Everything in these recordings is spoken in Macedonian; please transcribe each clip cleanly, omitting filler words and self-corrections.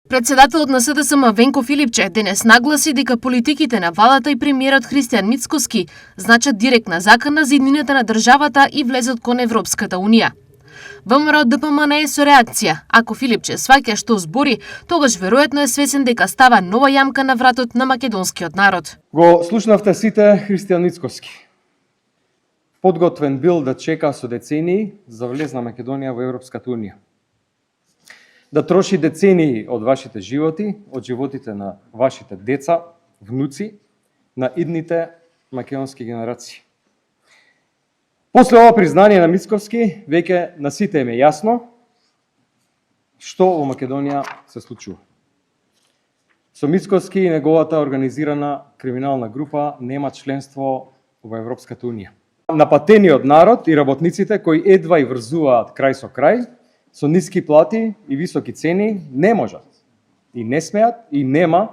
Председателот на СДСМ Венко Филипче денес нагласи дека политиките на владата и премиерот Христијан Мицкоски значат директна закана за иднината на државата и влезот кон Европската Унија. ВМРО ДПМН е со реакција. Ако Филипче сваќа што збори, тогаш веројатно е свесен дека става нова јамка на вратот на македонскиот народ. Го слушнавте сите Христијан Мицкоски. Подготвен бил да чека со децении за влез на Македонија во Европската Унија. Да троши децении од вашите животи, од животите на вашите деца, внуци, на идните македонски генерации. После ова признание на Мицкоски, веќе на сите им е јасно што во Македонија се случува. Со Мицкоски и неговата организирана криминална група нема членство во Европската Унија. Напатениот народ и работниците кои едва и врзуваат крај со крај, со ниски плати и високи цени, не можат и не смеат и нема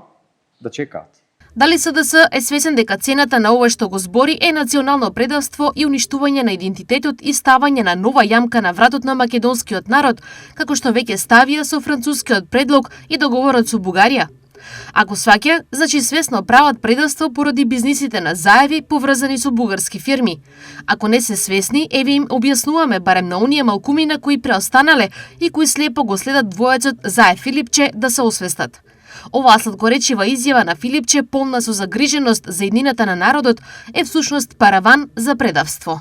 да чекаат. Дали СДС е свесен дека цената на ова што го збори е национално предавство и уништување на идентитетот и ставање на нова јамка на вратот на македонскиот народ, како што веќе ставија со францускиот предлог и договорот со Бугарија? Ако сваќа, значи свесно прават предавство поради бизнисите на заеви поврзани со бугарски фирми. Ако не се свесни, еве им објаснуваме барем на оние малкумина кои преостанале и кои слепо го следат двојецот Заев Филипче да се освестат. Оваа сладкоречива изјава на Филипче, полна со загриженост за иднината на народот, е всушност параван за предавство.